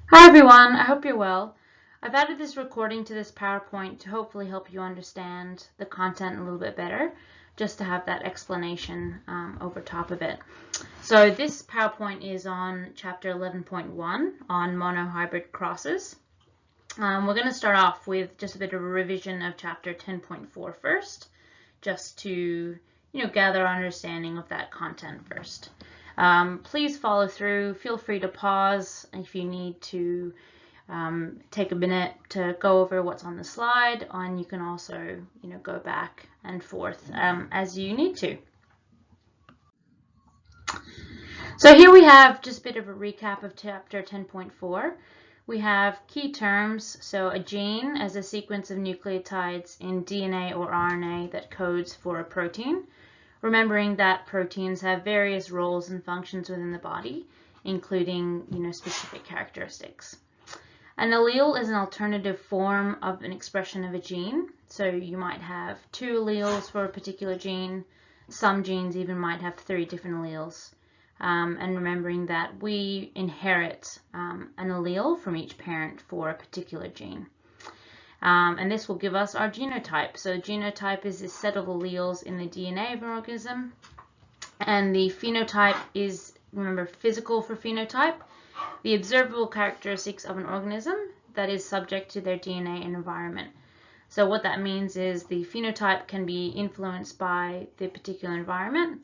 Hi everyone, I hope you're well. I've added this recording to this PowerPoint to hopefully help you understand the content a little bit better, just to have that explanation over top of it. So this PowerPoint is on chapter 11.1 on monohybrid crosses. We're going to start off with just a bit of a revision of chapter 10.4 first, just to gather understanding of that content first. Please follow through. Feel free to pause if you need to take a minute to go over what's on the slide, and you can also go back and forth as you need to. So here we have just a bit of a recap of chapter 10.4. We have key terms, so a gene as a sequence of nucleotides in DNA or RNA that codes for a protein. Remembering that proteins have various roles and functions within the body, including specific characteristics. An allele is an alternative form of an expression of a gene. So you might have 2 alleles for a particular gene. Some genes even might have 3 different alleles. And remembering that we inherit an allele from each parent for a particular gene. And this will give us our genotype. So genotype is this set of alleles in the DNA of an organism. And the phenotype is, remember, physical for phenotype, the observable characteristics of an organism that is subject to their DNA and environment. So what that means is the phenotype can be influenced by the particular environment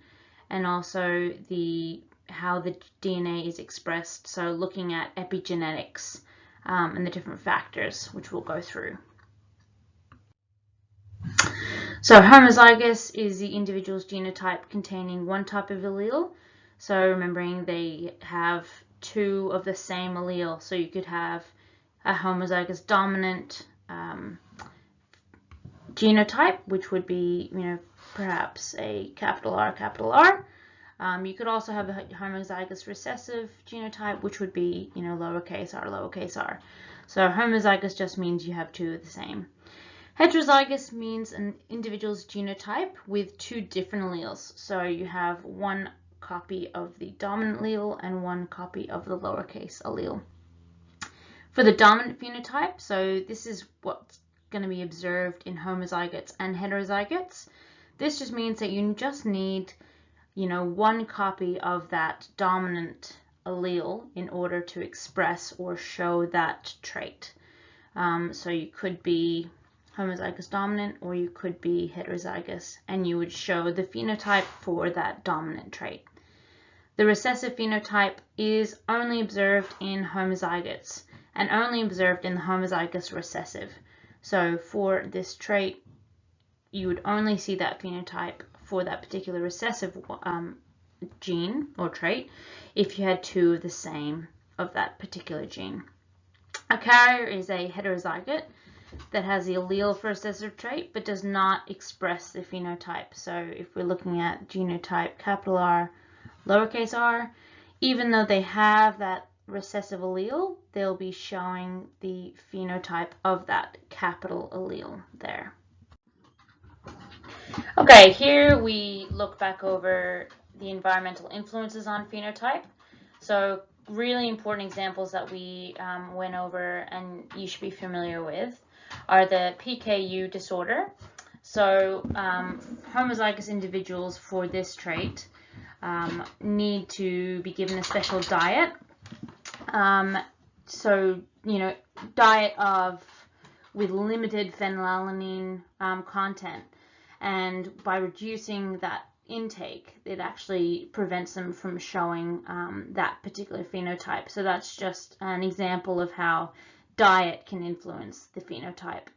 and also how the DNA is expressed. So looking at epigenetics and the different factors, which we'll go through. So homozygous is the individual's genotype containing one type of allele. So remembering they have 2 of the same allele. So you could have a homozygous dominant genotype, which would be, perhaps a capital R, capital R. You could also have a homozygous recessive genotype, which would be, lowercase r, lowercase r. So homozygous just means you have 2 of the same. Heterozygous means an individual's genotype with 2 different alleles. So you have 1 copy of the dominant allele and 1 copy of the lowercase allele. For the dominant phenotype, so this is what's going to be observed in homozygotes and heterozygotes. This just means that you just need, 1 copy of that dominant allele in order to express or show that trait. So you could be homozygous dominant, or you could be heterozygous, and you would show the phenotype for that dominant trait. The recessive phenotype is only observed in homozygotes and only observed in the homozygous recessive. So for this trait, you would only see that phenotype for that particular recessive gene or trait if you had 2 of the same of that particular gene. A carrier is a heterozygote that has the allele for a recessive trait but does not express the phenotype. So if we're looking at genotype capital R, lowercase r, even though they have that recessive allele, they'll be showing the phenotype of that capital allele there. Okay, here we look back over the environmental influences on phenotype. So really important examples that we went over and you should be familiar with are the PKU disorder. So homozygous individuals for this trait need to be given a special diet. So, diet with limited phenylalanine content. And by reducing that intake, it actually prevents them from showing that particular phenotype. So that's just an example of how diet can influence the phenotype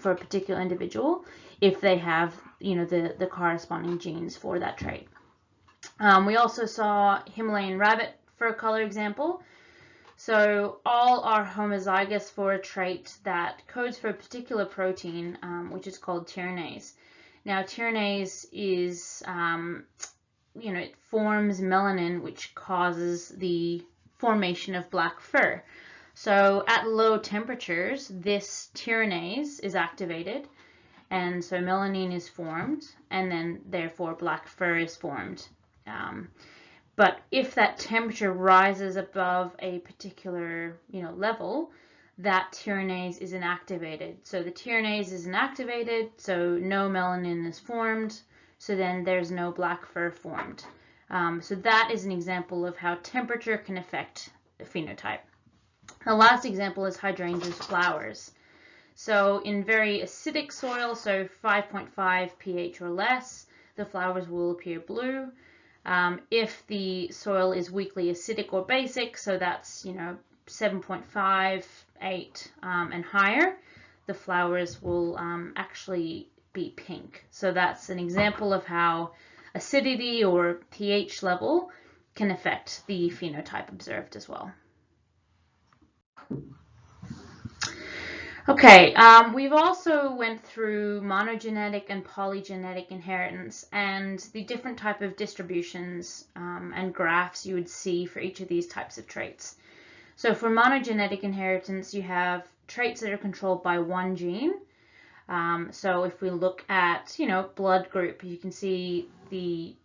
for a particular individual if they have, the corresponding genes for that trait. We also saw Himalayan rabbit for a color example. So all are homozygous for a trait that codes for a particular protein, which is called tyrranase. Now, tyrranase is, it forms melanin, which causes the formation of black fur. So at low temperatures, this tyrranase is activated, and so melanin is formed, and then therefore black fur is formed. But if that temperature rises above a particular, level, that tyrannase is inactivated. So the tyrannase is inactivated, so no melanin is formed, so then there's no black fur formed. So that is an example of how temperature can affect the phenotype. The last example is hydrangeas flowers. So in very acidic soil, so 5.5 pH or less, the flowers will appear blue. If the soil is weakly acidic or basic, so that's 7.5, 8 and higher, the flowers will actually be pink. So that's an example of how acidity or pH level can affect the phenotype observed as well. Okay, we've also went through monogenetic and polygenetic inheritance and the different type of distributions and graphs you would see for each of these types of traits. So for monogenetic inheritance, you have traits that are controlled by one gene. So if we look at, blood group, you can see the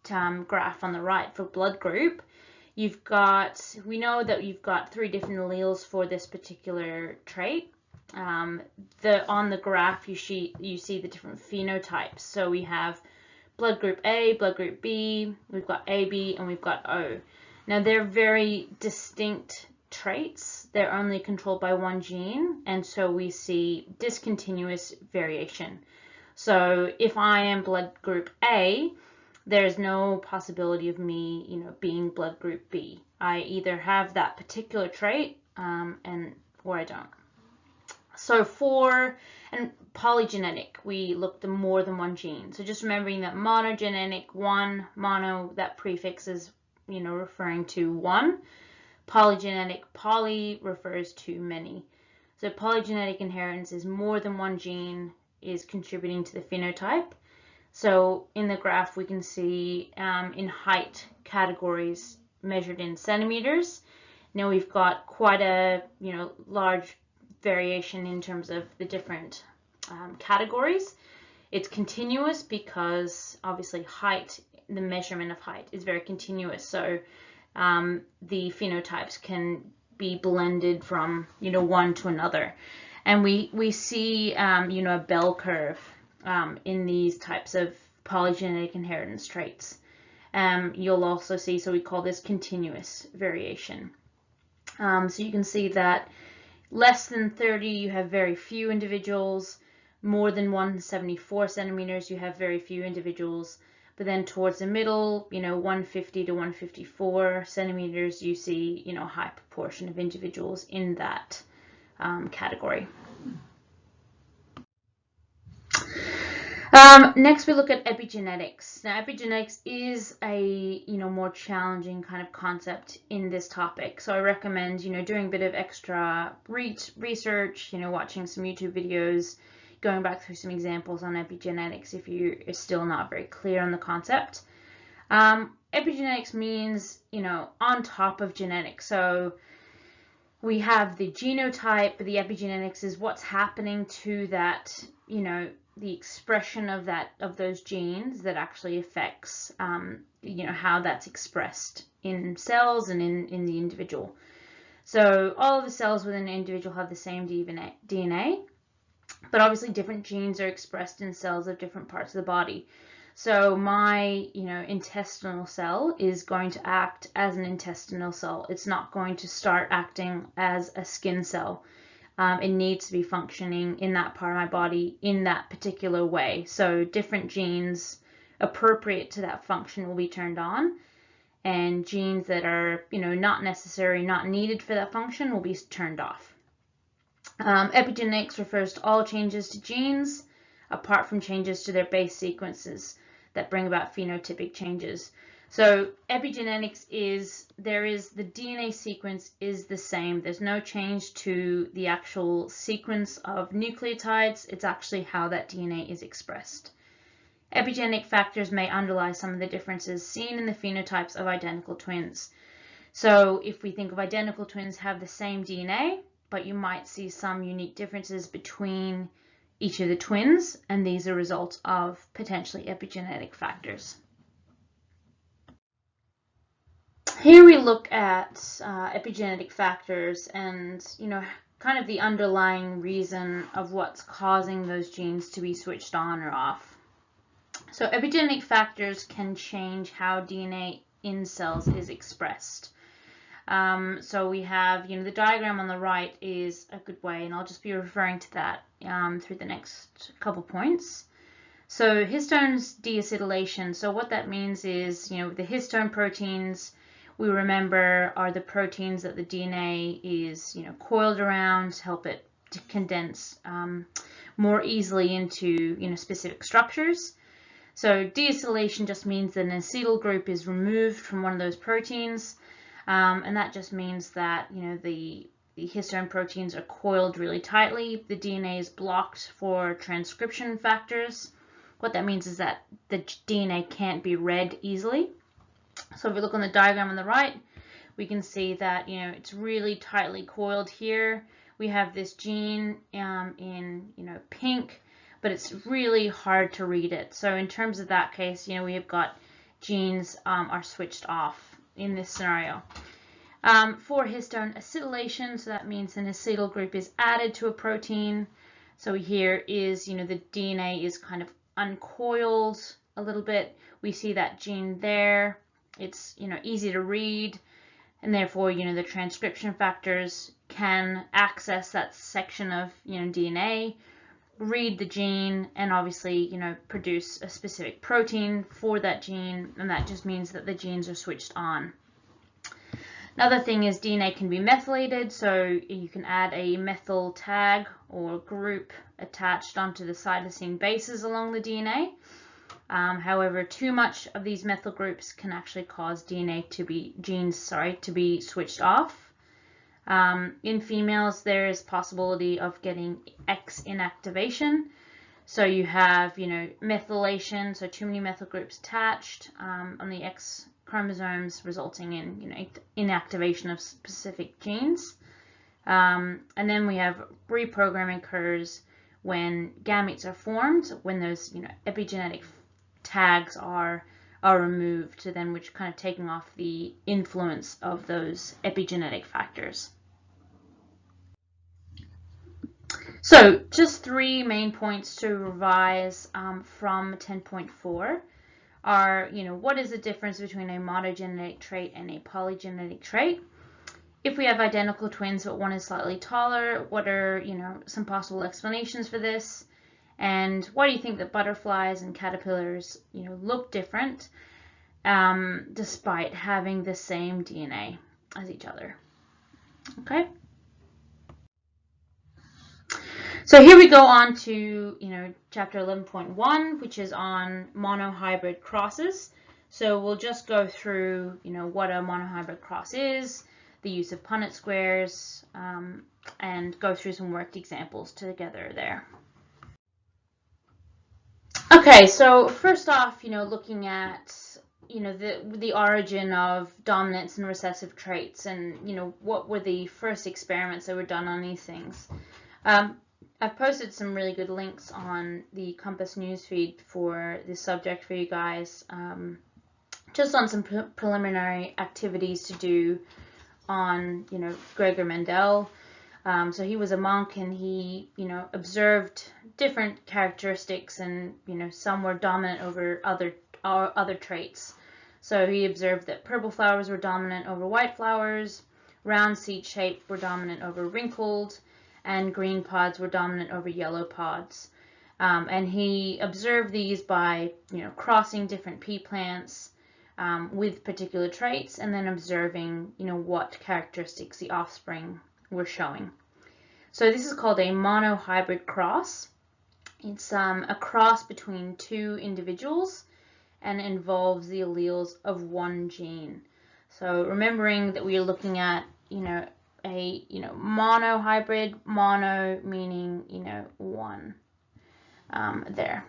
graph on the right for blood group. We know that you've got 3 different alleles for this particular trait. On the graph you see the different phenotypes. So we have blood group A, blood group B, we've got AB, and we've got O. Now they're very distinct traits. They're only controlled by one gene, and so we see discontinuous variation. So if I am blood group A, there's no possibility of me, being blood group B. I either have that particular trait or I don't. So and polygenetic, we looked at more than one gene. So just remembering that monogenic, one, mono, that prefix is, referring to one. Polygenetic, poly refers to many. So polygenetic inheritance is more than one gene is contributing to the phenotype. So in the graph, we can see in height categories measured in centimeters. Now we've got quite a, large variation in terms of the different categories. It's continuous because obviously height, the measurement of height is very continuous. So the phenotypes can be blended from, one to another. And we see, a bell curve in these types of polygenetic inheritance traits. You'll also see, so we call this continuous variation. So you can see that less than 30, you have very few individuals. More than 174 centimeters, you have very few individuals. But then towards the middle, 150 to 154 centimeters, you see, a high proportion of individuals in that category. Next, we look at epigenetics. Now, epigenetics is a more challenging kind of concept in this topic. So I recommend doing a bit of extra research, watching some YouTube videos, going back through some examples on epigenetics if you are still not very clear on the concept. Epigenetics means on top of genetics. So we have the genotype, but the epigenetics is what's happening to that, the expression of those genes that actually affects, how that's expressed in cells and in the individual. So all of the cells within an individual have the same DNA, but obviously different genes are expressed in cells of different parts of the body. So my, intestinal cell is going to act as an intestinal cell. It's not going to start acting as a skin cell. It needs to be functioning in that part of my body in that particular way. So different genes appropriate to that function will be turned on, and genes that are, not necessary, not needed for that function will be turned off. Epigenetics refers to all changes to genes apart from changes to their base sequences that bring about phenotypic changes. So epigenetics is the DNA sequence is the same. There's no change to the actual sequence of nucleotides. It's actually how that DNA is expressed. Epigenetic factors may underlie some of the differences seen in the phenotypes of identical twins. So if we think of identical twins have the same DNA, but you might see some unique differences between each of the twins, and these are results of potentially epigenetic factors. Here we look at epigenetic factors and, kind of the underlying reason of what's causing those genes to be switched on or off. So epigenetic factors can change how DNA in cells is expressed. So we have, the diagram on the right is a good way, and I'll just be referring to that through the next couple points. So histones deacetylation. So what that means is, the histone proteins, we remember, are the proteins that the DNA is, coiled around to help it to condense more easily into, specific structures. So deacetylation just means that an acetyl group is removed from one of those proteins, and that just means that, the histone proteins are coiled really tightly. The DNA is blocked for transcription factors. What that means is that the DNA can't be read easily. So if we look on the diagram on the right, we can see that, it's really tightly coiled here. We have this gene in, pink, but it's really hard to read it. So in terms of that case, we have got genes are switched off in this scenario. For histone acetylation, so that means an acetyl group is added to a protein. So here is, the DNA is kind of uncoiled a little bit. We see that gene there. It's, easy to read, and therefore, the transcription factors can access that section of, DNA, read the gene, and obviously, produce a specific protein for that gene, and that just means that the genes are switched on. Another thing is DNA can be methylated, so you can add a methyl tag or group attached onto the cytosine bases along the DNA. However, too much of these methyl groups can actually cause genes to be switched off. In females, there is possibility of getting X inactivation. So you have, methylation, so too many methyl groups attached on the X chromosomes, resulting in, inactivation of specific genes. And then we have reprogramming occurs when gametes are formed, when those, epigenetic tags are removed, to then which kind of taking off the influence of those epigenetic factors. So just 3 main points to revise from 10.4 are, what is the difference between a monogenetic trait and a polygenetic trait? If we have identical twins but one is slightly taller, what are, some possible explanations for this? And why do you think that butterflies and caterpillars, look different despite having the same DNA as each other? Okay. So here we go on to, chapter 11.1, which is on monohybrid crosses. So we'll just go through, what a monohybrid cross is, the use of Punnett squares, and go through some worked examples together there. Okay, so first off, looking at, the origin of dominance and recessive traits, and, what were the first experiments that were done on these things. I've posted some really good links on the Compass newsfeed for this subject for you guys, just on some preliminary activities to do on, Gregor Mendel. So he was a monk, and he, observed different characteristics, and, some were dominant over other traits. So he observed that purple flowers were dominant over white flowers, round seed shape were dominant over wrinkled, and green pods were dominant over yellow pods. And he observed these by, crossing different pea plants with particular traits, and then observing, what characteristics the offspring were showing. So this is called a monohybrid cross. It's a cross between 2 individuals and involves the alleles of 1 gene. So remembering that we are looking at, a monohybrid, mono meaning 1 there.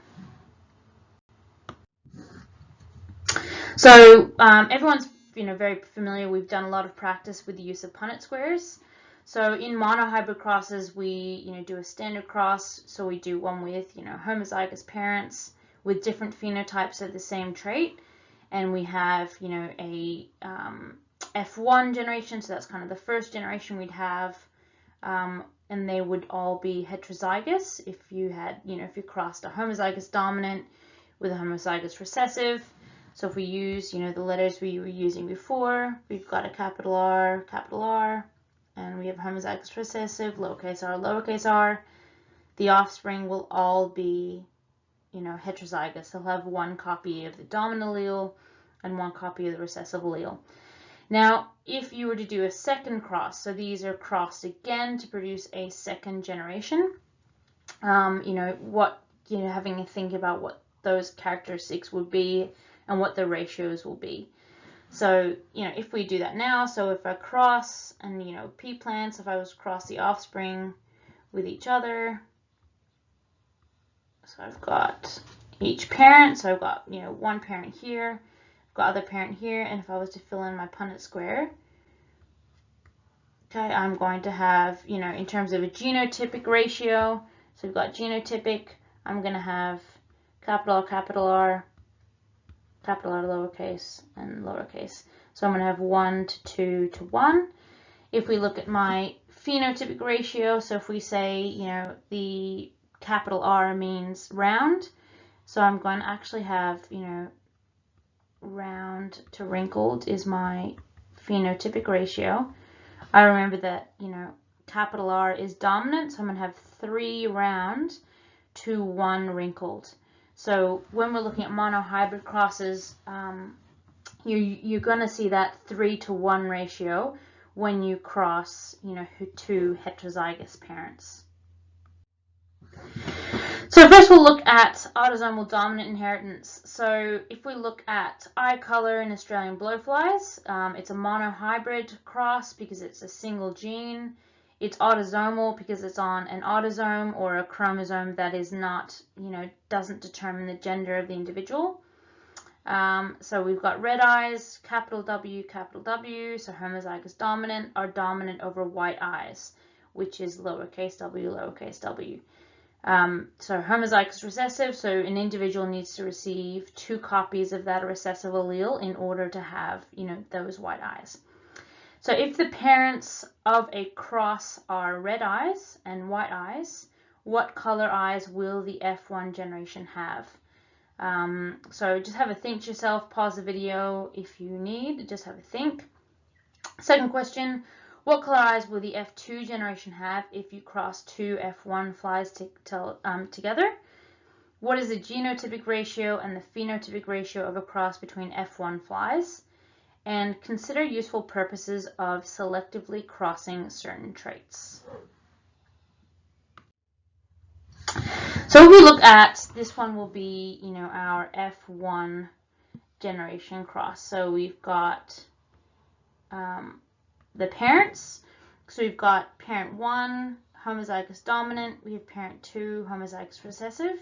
So everyone's very familiar. We've done a lot of practice with the use of Punnett squares. So in monohybrid crosses, we do a standard cross. So we do one with homozygous parents with different phenotypes of the same trait, and we have a F1 generation, so that's kind of the first generation we'd have, and they would all be heterozygous if you had, if you crossed a homozygous dominant with a homozygous recessive. So if we use, the letters we were using before, we've got a capital R, and we have homozygous recessive, lowercase r, the offspring will all be, heterozygous. They'll have one copy of the dominant allele and one copy of the recessive allele. Now, if you were to do a second cross, so these are crossed again to produce a second generation, having to think about what those characteristics would be and what the ratios will be. So, if we do that now, so if I cross and, pea plants, if I was to cross the offspring with each other, so I've got each parent, so I've got, one parent here, I've got other parent here, and if I was to fill in my Punnett square, okay, I'm going to have, in terms of a genotypic ratio, so we've got genotypic, I'm going to have capital R, lowercase, and lowercase. So I'm going to have 1 to 2 to 1. If we look at my phenotypic ratio, so if we say, the capital R means round, so I'm going to actually have, round to wrinkled is my phenotypic ratio. I remember that, capital R is dominant, so I'm going to have 3 round to 1 wrinkled. So when we're looking at monohybrid crosses, you're going to see that 3 to 1 ratio when you cross, two heterozygous parents. So first we'll look at autosomal dominant inheritance. So if we look at eye color in Australian blowflies, it's a monohybrid cross because it's a single gene. It's autosomal because it's on an autosome or a chromosome that is not, doesn't determine the gender of the individual. So we've got red eyes, capital W, so homozygous dominant are dominant over white eyes, which is lowercase w. So homozygous recessive, so an individual needs to receive 2 copies of that recessive allele in order to have, those white eyes. So if the parents of a cross are red eyes and white eyes, what color eyes will the F1 generation have? So just have a think to yourself, pause the video if you need, just have a think. Second question, what color eyes will the F2 generation have if you cross 2 F1 flies together? What is the genotypic ratio and the phenotypic ratio of a cross between F1 flies? And consider useful purposes of selectively crossing certain traits. So if we look at, this one will be, our F1 generation cross. So we've got the parents. So we've got parent 1, homozygous dominant. We have parent 2, homozygous recessive.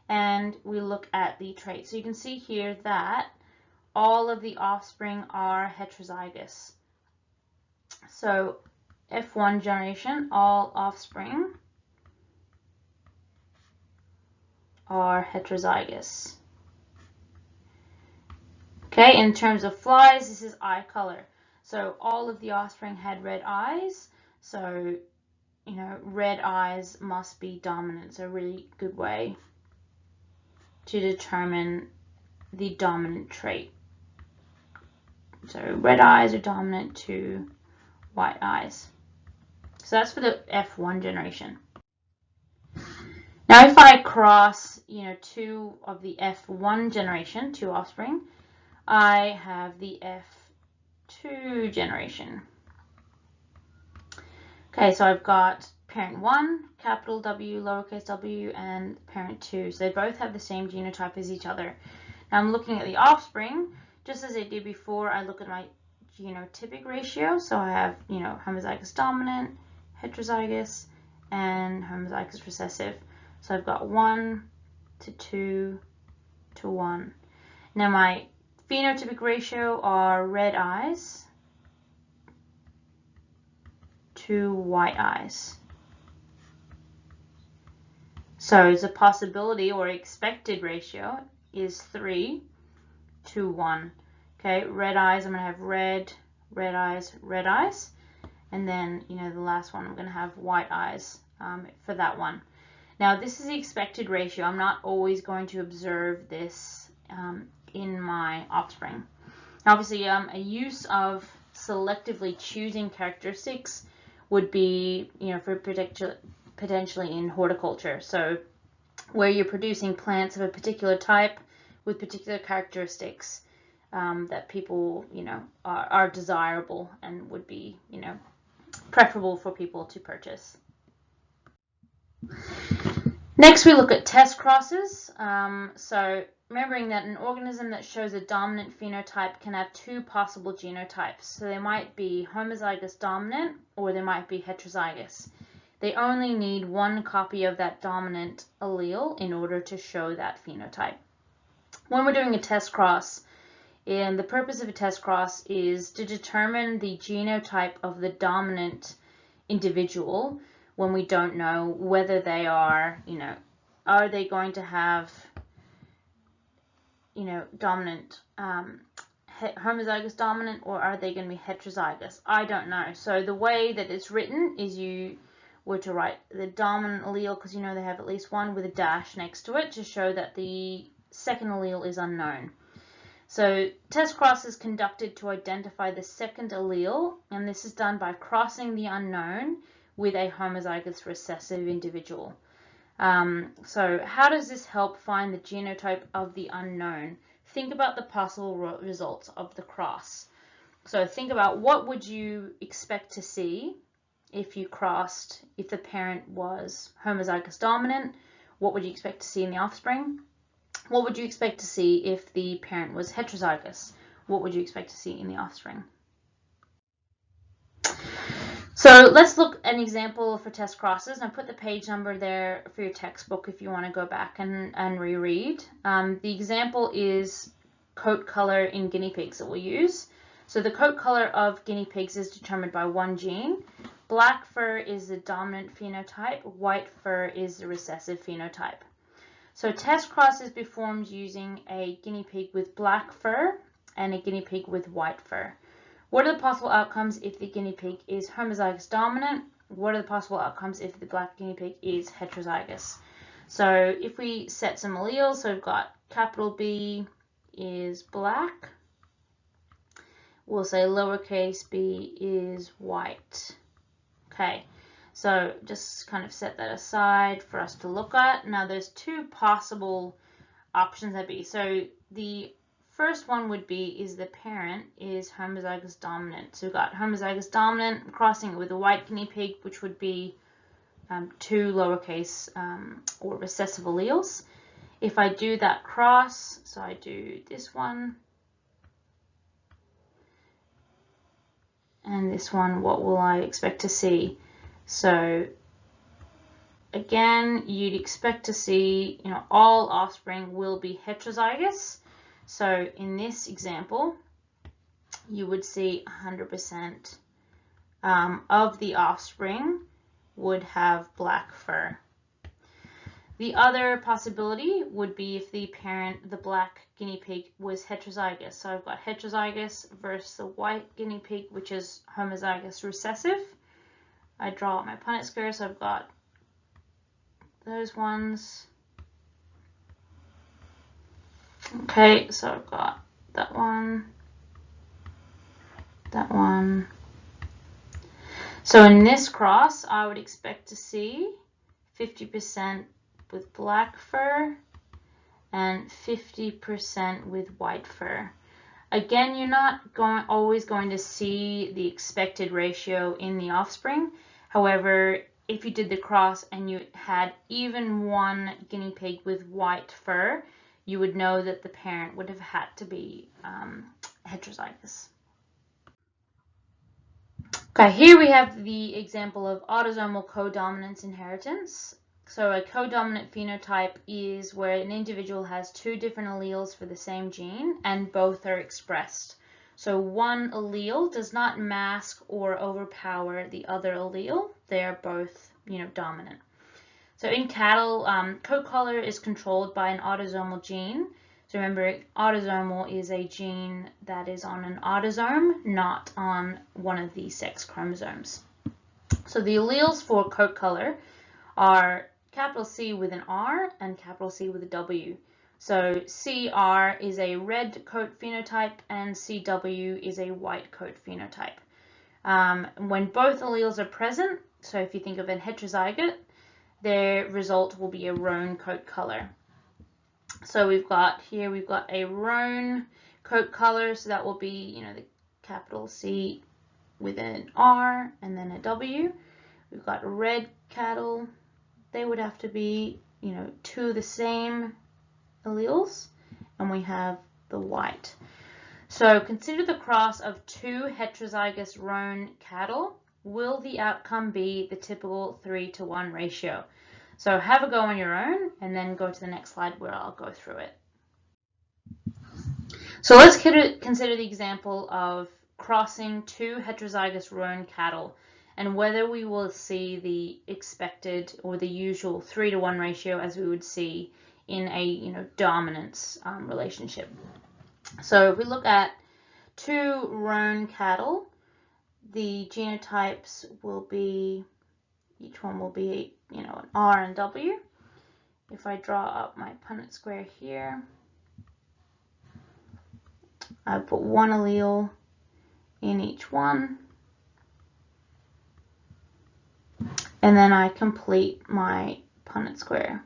And we look at the traits. So you can see here that all of the offspring are heterozygous. So F1 generation, all offspring are heterozygous. Okay, in terms of flies, this is eye color. So all of the offspring had red eyes. So, red eyes must be dominant. It's a really good way to determine the dominant trait. So red eyes are dominant to white eyes. So that's for the F1 generation. Now if I cross, 2 of the F1 generation, 2 offspring, I have the F2 generation. Okay, so I've got parent 1, capital W, lowercase w, and parent 2. So they both have the same genotype as each other. Now I'm looking at the offspring. Just as I did before, I look at my genotypic ratio. So I have, homozygous dominant, heterozygous, and homozygous recessive. So I've got 1 to 2 to 1. Now my phenotypic ratio are red eyes to white eyes. So the possibility or expected ratio is 3 to 1. Okay, red eyes, I'm going to have red red eyes, red eyes. And then, you know, the last one, I'm going to have white eyes for that one. Now, this is the expected ratio. I'm not always going to observe this in my offspring. Obviously, a use of selectively choosing characteristics would be, you know, for potentially in horticulture. So where you're producing plants of a particular type with particular characteristics that people, you know, are desirable and would be, you know, preferable for people to purchase. Next, we look at test crosses. So remembering that an organism that shows a dominant phenotype can have two possible genotypes. So they might be homozygous dominant or they might be heterozygous. They only need one copy of that dominant allele in order to show that phenotype. When we're doing a test cross, and the purpose of a test cross is to determine the genotype of the dominant individual when we don't know whether they are, you know, are they going to have, you know, dominant, homozygous dominant, or are they going to be heterozygous? I don't know. So the way that it's written is you were to write the dominant allele, because you know they have at least one, with a dash next to it to show that the second allele is unknown. So test cross is conducted to identify the second allele, and this is done by crossing the unknown with a homozygous recessive individual. So how does this help find the genotype of the unknown? Think about the possible results of the cross. So think about what would you expect to see if you crossed, if the parent was homozygous dominant. What would you expect to see in the offspring? What would you expect to see if the parent was heterozygous? What would you expect to see in the offspring? So let's look at an example for test crosses. And I put the page number there for your textbook if you want to go back and reread. The example is coat color in guinea pigs that we'll use. So the coat color of guinea pigs is determined by one gene. Black fur is the dominant phenotype. White fur is the recessive phenotype. So test cross is performed using a guinea pig with black fur and a guinea pig with white fur. What are the possible outcomes if the guinea pig is homozygous dominant? What are the possible outcomes if the black guinea pig is heterozygous? So if we set some alleles, so we've got capital B is black. We'll say lowercase b is white. Okay. So just kind of set that aside for us to look at. Now there's two possible options that be. So the first one would be is the parent is homozygous dominant. So we've got homozygous dominant, crossing it with a white guinea pig, which would be two lowercase or recessive alleles. If I do that cross, so I do this one and this one, what will I expect to see? So again, you'd expect to see, you know, all offspring will be heterozygous. So in this example, you would see 100% of the offspring would have black fur. The other possibility would be if the parent, the black guinea pig, was heterozygous. So I've got heterozygous versus the white guinea pig, which is homozygous recessive. I draw out my Punnett square, so I've got those ones. Okay, so I've got that one, that one. So in this cross, I would expect to see 50% with black fur and 50% with white fur. Again, you're not always going to see the expected ratio in the offspring. However, if you did the cross and you had even one guinea pig with white fur, you would know that the parent would have had to be heterozygous. Okay, here we have the example of autosomal codominance inheritance. So a codominant phenotype is where an individual has two different alleles for the same gene and both are expressed. So one allele does not mask or overpower the other allele. They are both, you know, dominant. So in cattle, coat color is controlled by an autosomal gene. So remember, autosomal is a gene that is on an autosome, not on one of the sex chromosomes. So the alleles for coat color are capital C with an R and capital C with a W. So CR is a red coat phenotype and CW is a white coat phenotype. When both alleles are present, so if you think of a heterozygote, their result will be a roan coat color. So we've got a roan coat color, so that will be, the capital C with an R and then a W. We've got red cattle. They would have to be, two of the same alleles, and we have the white. So consider the cross of two heterozygous roan cattle. Will the outcome be the typical 3-to-1 ratio? So have a go on your own and then go to the next slide where I'll go through it. So let's consider the example of crossing two heterozygous roan cattle and whether we will see the expected or the usual 3-to-1 ratio as we would see in a dominance relationship. So if we look at two roan cattle, the genotypes will be, each one will be, an R and W. If I draw up my Punnett square here, I put one allele in each one, and then I complete my Punnett square.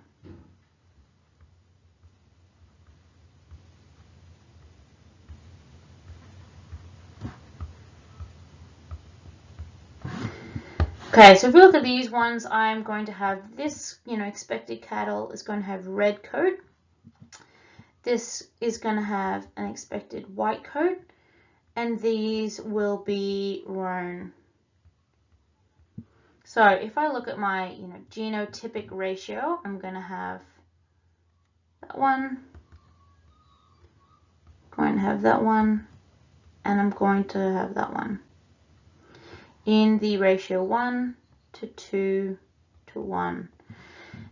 Okay, so if we look at these ones, I'm going to have this, expected cattle is going to have red coat. This is going to have an expected white coat, and these will be roan. So if I look at my, genotypic ratio, I'm going to have that one, going to have that one, and I'm going to have that one in the ratio 1-2-1.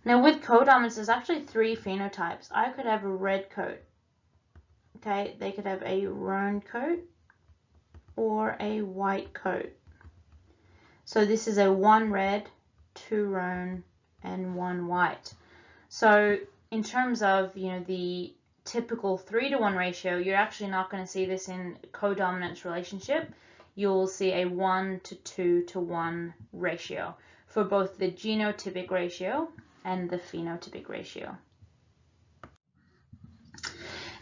Now with codominance, there's actually 3 phenotypes. I could have a red coat. Okay, they could have a roan coat or a white coat. So this is a 1 red, 2 roan, and 1 white. So in terms of, the typical 3-to-1 ratio, you're actually not going to see this in a codominance relationship. You'll see a 1-to-2-to-1 ratio for both the genotypic ratio and the phenotypic ratio.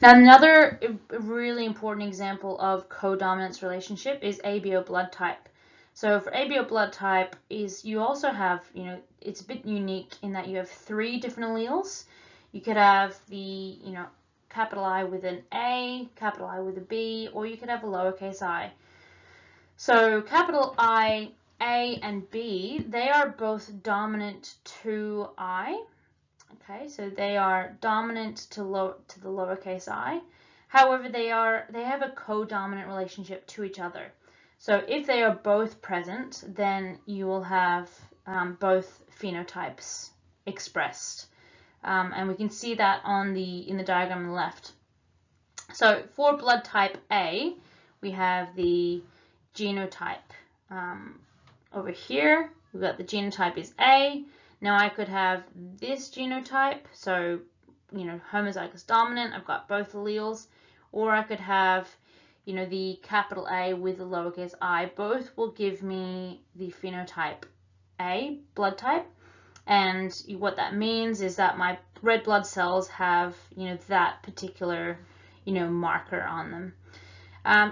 Now another really important example of codominance relationship is ABO blood type. So for ABO blood type you also have, it's a bit unique in that you have 3 different alleles. You could have the, capital I with an A, capital I with a B, or you could have a lowercase I. So capital I, A, and B, they are both dominant to I. Okay, so they are dominant to the lowercase I. However, they have a codominant relationship to each other. So if they are both present, then you will have both phenotypes expressed, and we can see that in the diagram on the left. So for blood type A, we have the genotype over here. We've got the genotype is A. Now I could have this genotype, so homozygous dominant, I've got both alleles, or I could have the capital A with the lowercase I. Both will give me the phenotype A, blood type, and what that means is that my red blood cells have that particular marker on them.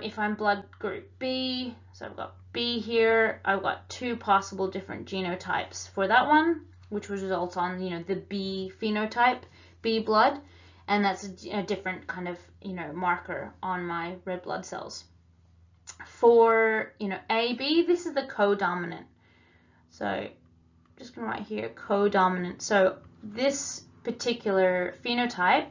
If I'm blood group B, so I've got B here, I've got 2 possible different genotypes for that one, which would result on the B phenotype, B blood, and that's a different kind of marker on my red blood cells. For AB, this is the codominant. So I'm just gonna write here codominant. So this particular phenotype,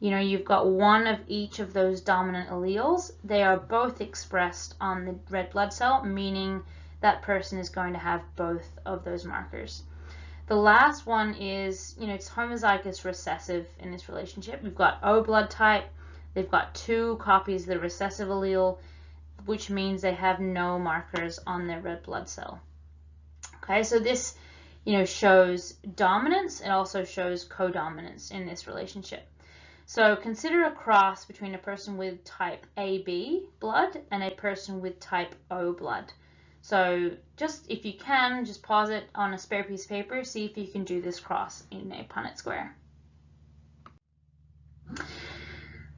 you've got one of each of those dominant alleles. They are both expressed on the red blood cell, meaning that person is going to have both of those markers. The last one is, it's homozygous recessive in this relationship. We've got O blood type. They've got 2 copies of the recessive allele, which means they have no markers on their red blood cell. Okay, so this, shows dominance. It also shows codominance in this relationship. So consider a cross between a person with type AB blood and a person with type O blood. So just, if you can, just pause it on a spare piece of paper, see if you can do this cross in a Punnett square.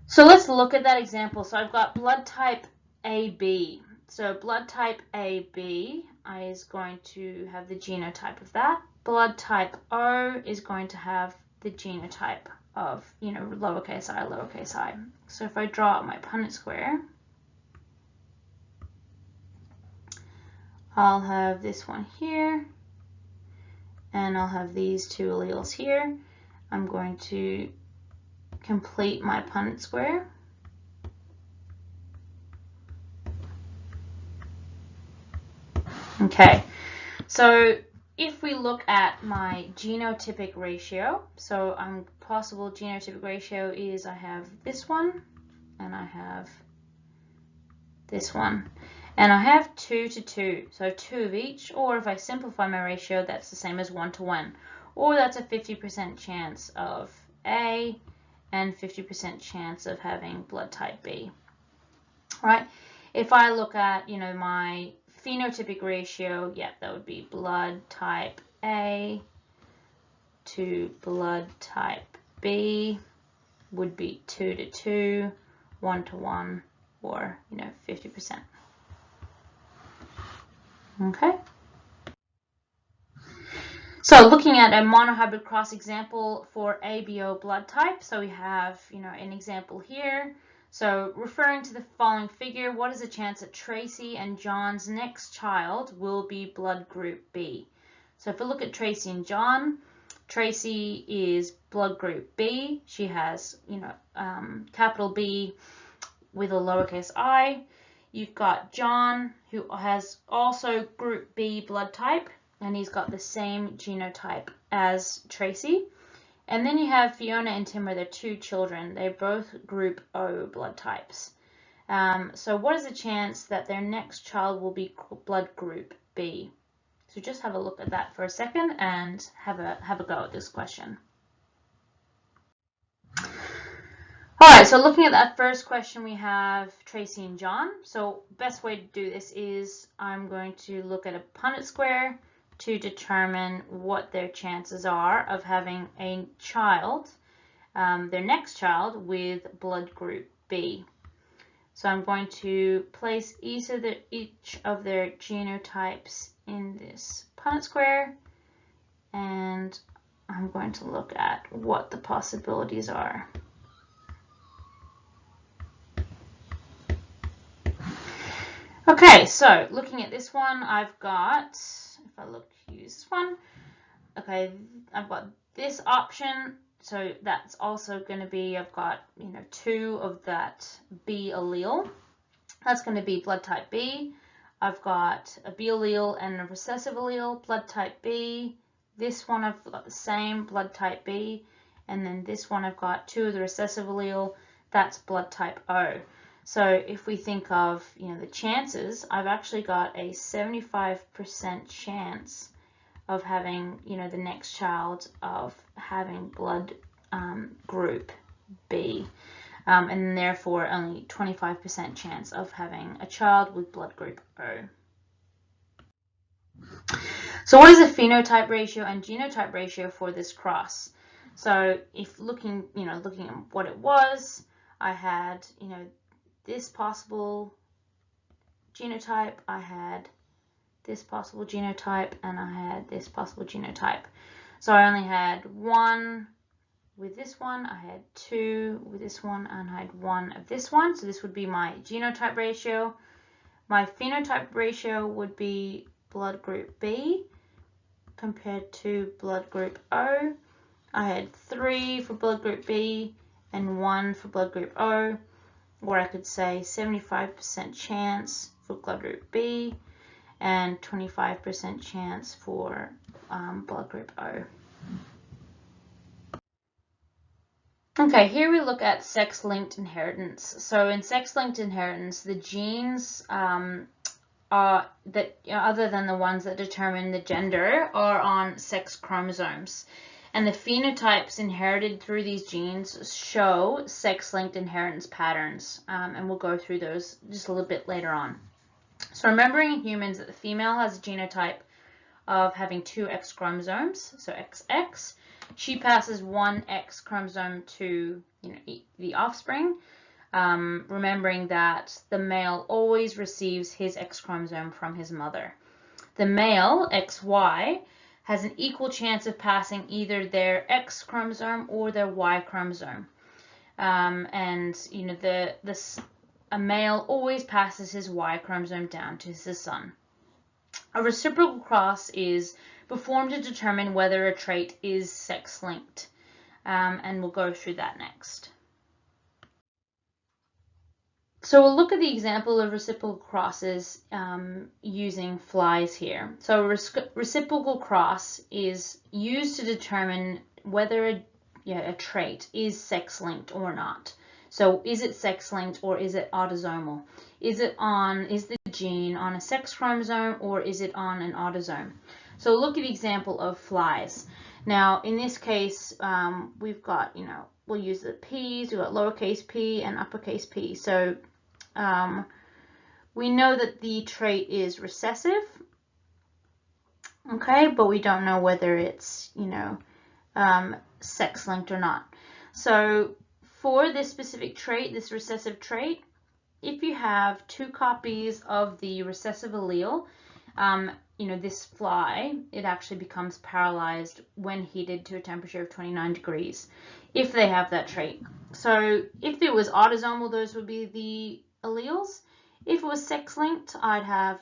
So let's look at that example. So I've got blood type AB. So blood type AB is going to have the genotype of that. Blood type O is going to have the genotype of, lowercase I, lowercase I. So if I draw out my Punnett square, I'll have this one here, and I'll have these 2 alleles here. I'm going to complete my Punnett square. Okay, so if we look at my genotypic ratio, so possible genotypic ratio is I have this one, and I have this one. And I have 2 to 2, so 2 of each, or if I simplify my ratio, that's the same as 1 to 1. Or that's a 50% chance of A and 50% chance of having blood type B. Right? If I look at, my phenotypic ratio, that would be blood type A to blood type B would be 2 to 2, 1 to 1, or, 50%. Okay. So looking at a monohybrid cross example for ABO blood type, so we have, an example here. So referring to the following figure, what is the chance that Tracy and John's next child will be blood group B? So if we look at Tracy and John, Tracy is blood group B. She has, capital B with a lowercase I. You've got John, who has also group B blood type, and he's got the same genotype as Tracy. And then you have Fiona and Tim are their 2 children. They're both group O blood types. So what is the chance that their next child will be blood group B? So just have a look at that for a second and have a go at this question. Alright, so looking at that first question, we have Tracy and John. So best way to do this is I'm going to look at a Punnett square to determine what their chances are of having a child, their next child, with blood group B. So I'm going to place each of their genotypes in this Punnett square, and I'm going to look at what the possibilities are. Okay, so looking at this one, I've got, if I use this one, okay, I've got this option, so that's also going to be, I've got, 2 of that B allele. That's going to be blood type B. I've got a B allele and a recessive allele, blood type B. This one I've got the same, blood type B. And then this one I've got 2 of the recessive allele, that's blood type O. So if we think of, the chances, I've actually got a 75% chance of having, the next child of having blood group B. And therefore only 25% chance of having a child with blood group O. So what is the phenotype ratio and genotype ratio for this cross? So if looking at what it was, I had, this possible genotype, I had this possible genotype, and I had this possible genotype. So I only had 1 with this one, I had 2 with this one, and I had 1 of this one. So this would be my genotype ratio. My phenotype ratio would be blood group B compared to blood group O. I had 3 for blood group B and 1 for blood group O. Or I could say 75% chance for blood group B and 25% chance for blood group O. Okay, here we look at sex-linked inheritance. So in sex-linked inheritance, the genes are that other than the ones that determine the gender are on sex chromosomes, and the phenotypes inherited through these genes show sex-linked inheritance patterns, and we'll go through those just a little bit later on. So remembering in humans that the female has a genotype of having 2 X chromosomes, so XX. She passes 1 X chromosome to the offspring, remembering that the male always receives his X chromosome from his mother. The male, XY, has an equal chance of passing either their X chromosome or their Y chromosome. And a male always passes his Y chromosome down to his son. A reciprocal cross is performed to determine whether a trait is sex-linked, and we'll go through that next. So we'll look at the example of reciprocal crosses using flies here. So reciprocal cross is used to determine whether a trait is sex-linked or not. So is it sex-linked or is it autosomal? Is the gene on a sex chromosome or is it on an autosome? So look at the example of flies. Now in this case, we've got, we'll use the P's, we've got lowercase p and uppercase p. So we know that the trait is recessive, okay, but we don't know whether it's, sex-linked or not. So for this specific trait, this recessive trait, if you have 2 copies of the recessive allele, this fly, it actually becomes paralyzed when heated to a temperature of 29 degrees, if they have that trait. So if it was autosomal, those would be the alleles. If it was sex-linked, I'd have,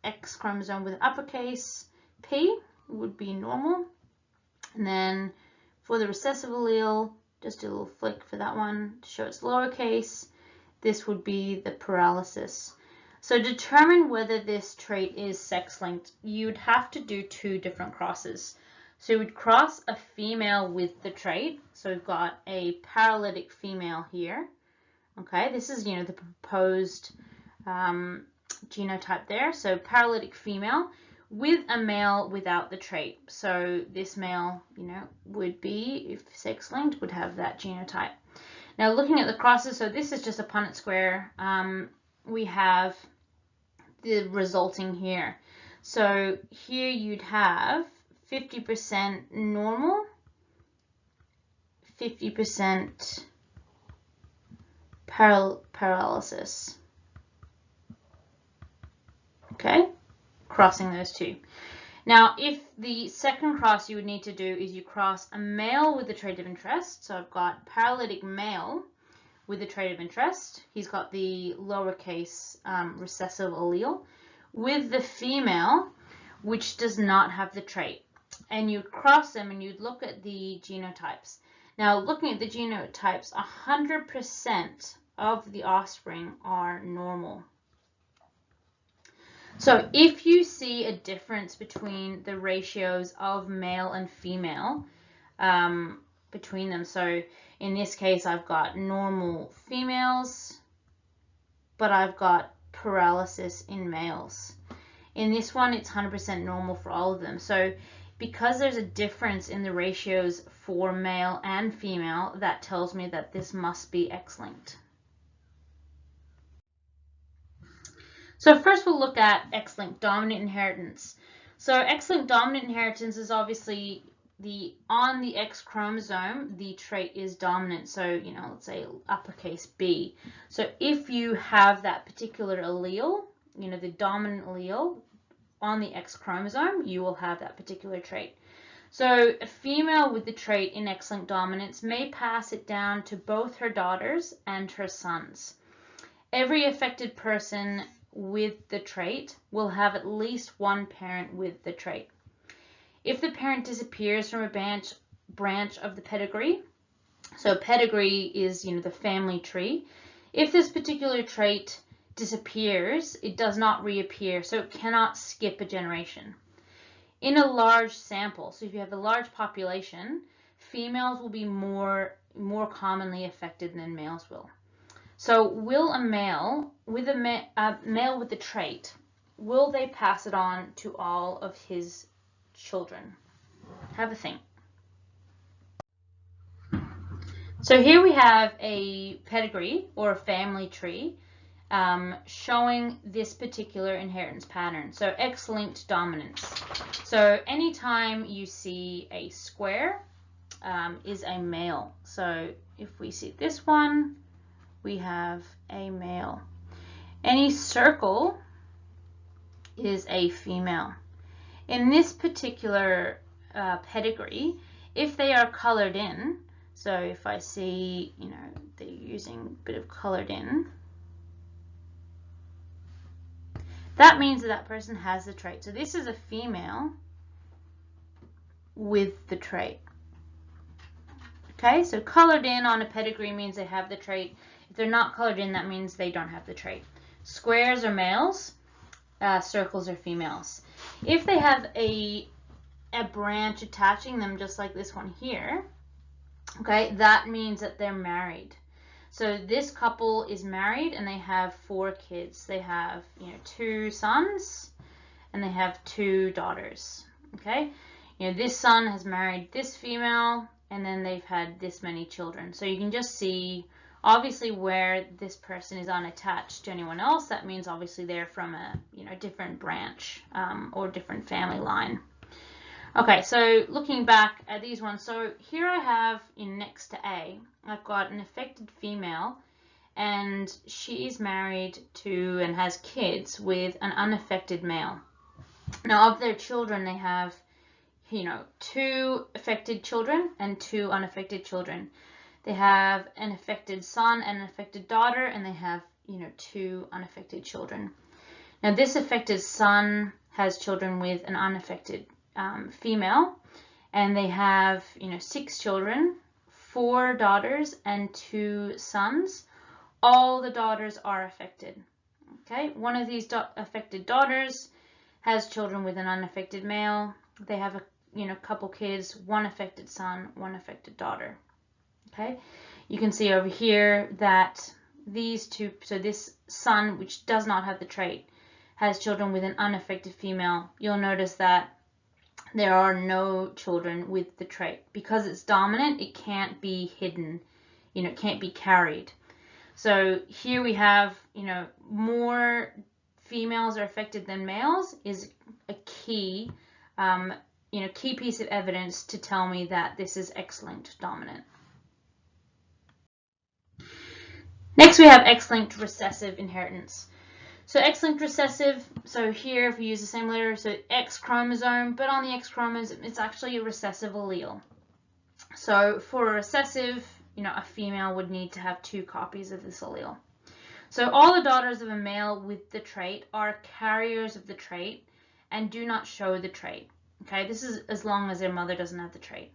X chromosome with an uppercase P would be normal. And then for the recessive allele, just a little flick for that one to show it's lowercase. This would be the paralysis. So determine whether this trait is sex-linked, you'd have to do 2 different crosses. So you would cross a female with the trait. So we've got a paralytic female here. Okay, this is, the proposed genotype there. So paralytic female with a male without the trait. So this male, would be, if sex-linked, would have that genotype. Now looking at the crosses, so this is just a Punnett square. We have the resulting here. So here you'd have 50% normal, 50% paralysis. Okay, crossing those 2. Now, if the second cross you would need to do is you cross a male with the trait of interest. So I've got paralytic male with the trait of interest. He's got the lowercase recessive allele with the female, which does not have the trait. And you'd cross them and you'd look at the genotypes. Now, looking at the genotypes, 100% of the offspring are normal. So if you see a difference between the ratios of male and female between them, so in this case I've got normal females, but I've got paralysis in males. In this one, it's 100% normal for all of them. So because there's a difference in the ratios for male and female, that tells me that this must be X-linked. So first we'll look at X-linked dominant inheritance. So X-linked dominant inheritance is obviously on the X chromosome, the trait is dominant. So, let's say uppercase B. So if you have that particular allele, the dominant allele on the X chromosome, you will have that particular trait. So a female with the trait in X-linked dominance may pass it down to both her daughters and her sons. Every affected person with the trait will have at least one parent with the trait. If the parent disappears from a branch of the pedigree, so pedigree is, the family tree. If this particular trait disappears, it does not reappear, so it cannot skip a generation. In a large sample, so if you have a large population, females will be more commonly affected than males will. So will a male with male with the trait, will they pass it on to all of his children? Have a think. So here we have a pedigree or a family tree showing this particular inheritance pattern. So X-linked dominance. So anytime you see a square is a male. So if we see this one, we have a male. Any circle is a female. In this particular pedigree, if they are colored in, so if I see, they're using a bit of colored in, that means that person has the trait. So this is a female with the trait. Okay, so colored in on a pedigree means they have the trait. If they're not colored in, that means they don't have the trait. Squares are males, circles are females. If they have a branch attaching them, just like this one here, okay, that means that they're married. So this couple is married and they have 4 kids. They have, 2 sons and they have 2 daughters. Okay, this son has married this female and then they've had this many children. So you can just see obviously where this person is unattached to anyone else. That means obviously they're from a different branch or different family line. Okay, so looking back at these ones, so here I have in next to A, I've got an affected female and she's married to and has kids with an unaffected male. Now of their children, they have 2 affected children and 2 unaffected children. They have an affected son and an affected daughter, and they have 2 unaffected children. Now this affected son has children with an unaffected female, and they have 6 children, 4 daughters and 2 sons. All the daughters are affected. Okay, one of these affected daughters has children with an unaffected male. They have a couple kids, 1 affected son, 1 affected daughter. Okay, you can see over here that these 2, so this son, which does not have the trait, has children with an unaffected female. You'll notice that there are no children with the trait. Because it's dominant, it can't be hidden, it can't be carried. So here we have, more females are affected than males is a key, key piece of evidence to tell me that this is X-linked dominant. Next we have X-linked recessive inheritance. So X-linked recessive, so here if we use the same letter, so X chromosome, but on the X chromosome it's actually a recessive allele. So for a recessive, a female would need to have 2 copies of this allele. So all the daughters of a male with the trait are carriers of the trait and do not show the trait. Okay, this is as long as their mother doesn't have the trait.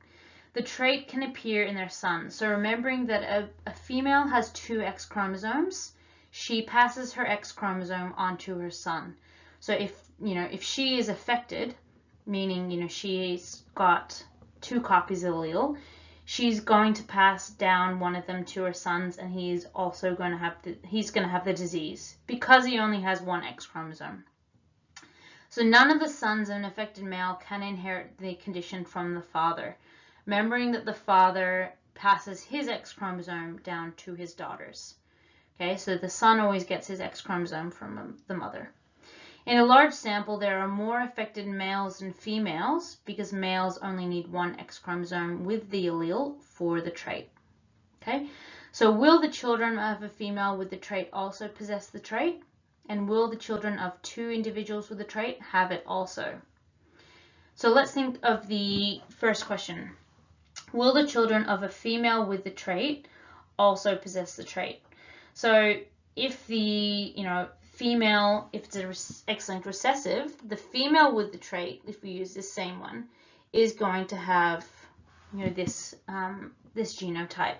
The trait can appear in their son. So remembering that a female has 2 X chromosomes, she passes her X chromosome onto her son. So if she is affected, meaning she's got 2 copies of the allele, she's going to pass down one of them to her sons, and he's also going to have the disease because he only has 1 X chromosome. So none of the sons of an affected male can inherit the condition from the father, remembering that the father passes his X chromosome down to his daughters. Okay, so the son always gets his X chromosome from the mother. In a large sample, there are more affected males than females because males only need 1 X chromosome with the allele for the trait. Okay, so will the children of a female with the trait also possess the trait? And will the children of 2 individuals with the trait have it also? So let's think of the first question. Will the children of a female with the trait also possess the trait? So if the female, if it's an X-linked recessive, the female with the trait, if we use this same one, is going to have this this genotype.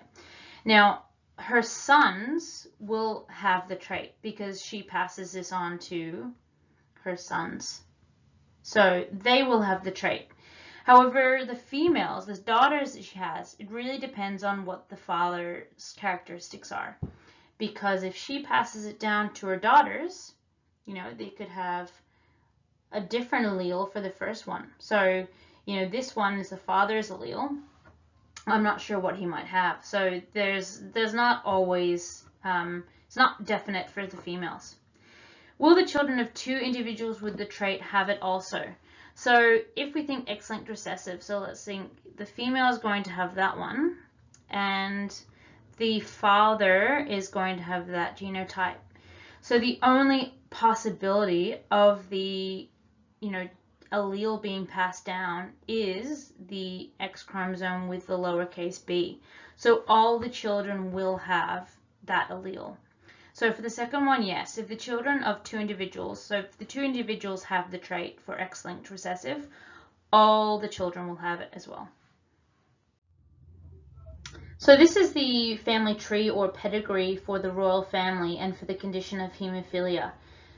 Now her sons will have the trait because she passes this on to her sons. So they will have the trait. However, the females, the daughters that she has, it really depends on what the father's characteristics are. Because if she passes it down to her daughters, they could have a different allele for the first one. So, this one is the father's allele. I'm not sure what he might have. So there's not always, it's not definite for the females. Will the children of two individuals with the trait have it also? So if we think X-linked recessive, so let's think the female is going to have that one, and the father is going to have that genotype. So the only possibility of the, allele being passed down is the X chromosome with the lowercase b. So all the children will have that allele. So for the second one, yes, if the children of two individuals, so if the two individuals have the trait for X-linked recessive, all the children will have it as well. So this is the family tree or pedigree for the royal family and for the condition of hemophilia.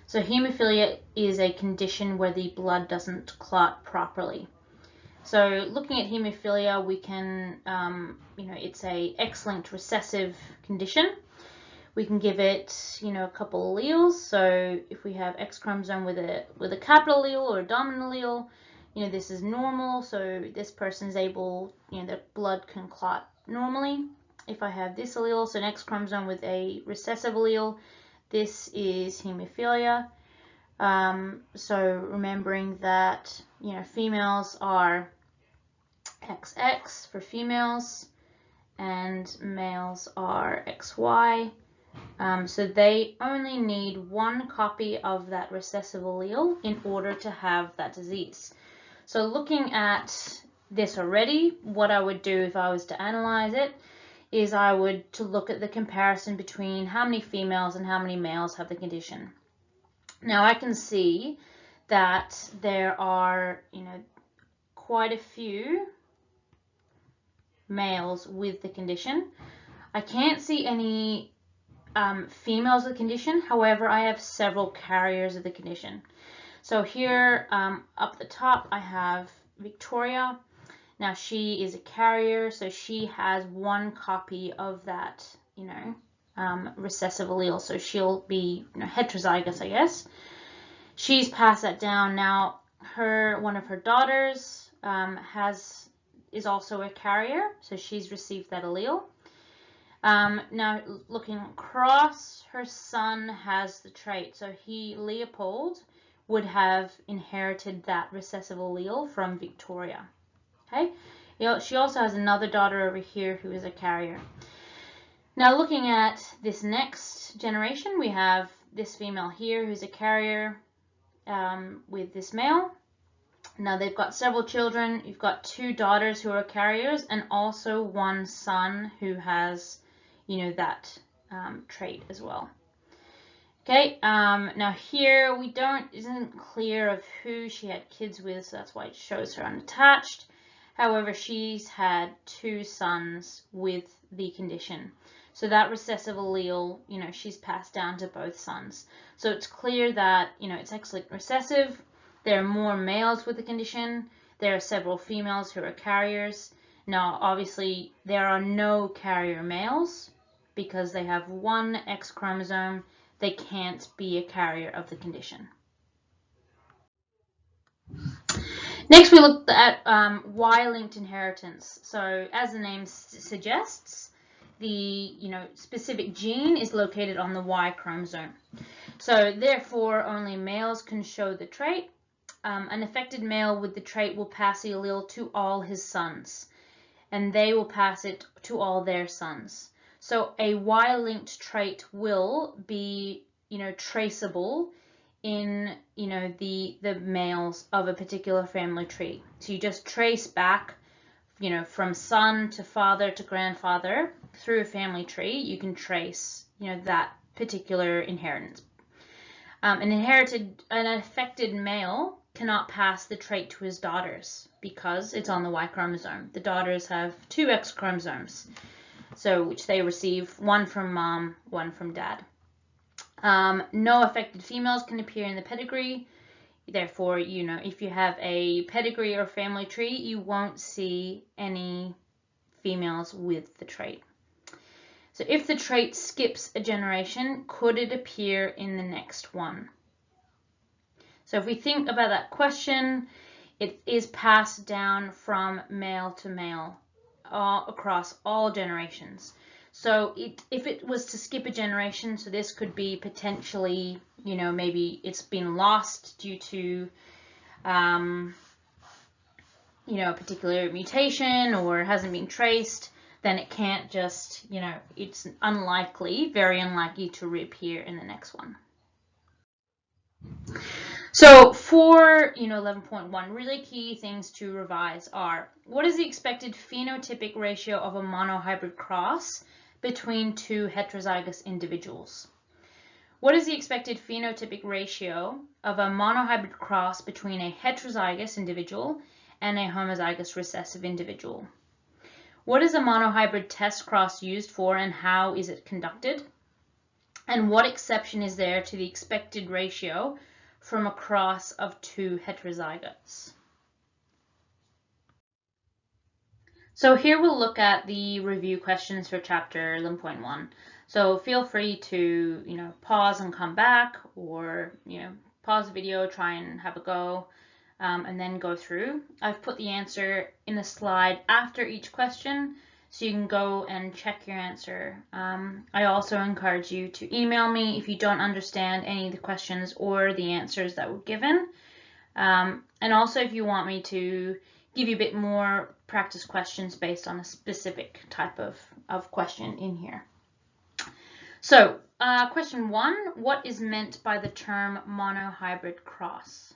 So hemophilia is a condition where the blood doesn't clot properly. So looking at hemophilia, we can, it's a X-linked recessive condition. We can give it, a couple alleles. So if we have X chromosome with a capital allele or a dominant allele, this is normal. So this person is able, the blood can clot normally. If I have this allele, so an X chromosome with a recessive allele, this is hemophilia. So remembering that, females are XX for females and males are XY. So they only need one copy of that recessive allele in order to have that disease. So looking at this already, what I would do if I was to analyze it is I would to look at the comparison between how many females and how many males have the condition. Now I can see that there are, quite a few males with the condition. I can't see any females with the condition. However, I have several carriers of the condition. So here up the top, I have Victoria. Now she is a carrier, so she has one copy of that, recessive allele. So she'll be heterozygous, I guess. She's passed that down. Now one of her daughters is also a carrier, so she's received that allele. Now looking across, her son has the trait. So Leopold, would have inherited that recessive allele from Victoria. Okay, she also has another daughter over here who is a carrier. Now looking at this next generation, we have this female here who's a carrier with this male. Now they've got several children. You've got two daughters who are carriers and also one son who has, that trait as well. Okay, now here isn't clear of who she had kids with, so that's why it shows her unattached. However, she's had two sons with the condition. So that recessive allele, she's passed down to both sons. So it's clear that, it's X-linked recessive. There are more males with the condition. There are several females who are carriers. Now, obviously, there are no carrier males because they have one X chromosome. They can't be a carrier of the condition. Next, we looked at Y-linked inheritance. So as the name suggests, the specific gene is located on the Y chromosome. So therefore, only males can show the trait. An affected male with the trait will pass the allele to all his sons, and they will pass it to all their sons. So a Y-linked trait will be, traceable in, the males of a particular family tree. So you just trace back, from son to father to grandfather through a family tree. You can trace, that particular inheritance. An affected male cannot pass the trait to his daughters because it's on the Y chromosome. The daughters have two X chromosomes. so which they receive, one from mom, one from dad. No affected females can appear in the pedigree. Therefore, if you have a pedigree or family tree, you won't see any females with the trait. So if the trait skips a generation, could it appear in the next one? So if we think about that question, it is passed down from male to male across all generations. So if it was to skip a generation, so this could be potentially, maybe it's been lost due to, a particular mutation or hasn't been traced, then it can't just, it's unlikely, very unlikely to reappear in the next one. So for 11.1, really key things to revise are, what is the expected phenotypic ratio of a monohybrid cross between two heterozygous individuals? What is the expected phenotypic ratio of a monohybrid cross between a heterozygous individual and a homozygous recessive individual? What is a monohybrid test cross used for and how is it conducted? And what exception is there to the expected ratio from a cross of two heterozygotes? So here we'll look at the review questions for chapter 11.1. So feel free to, pause and come back, or, pause the video, try and have a go, and then go through. I've put the answer in the slide after each question, so you can go and check your answer. I also encourage you to email me if you don't understand any of the questions or the answers that were given. And also if you want me to give you a bit more practice questions based on a specific type of question in here. So question 1, what is meant by the term monohybrid cross?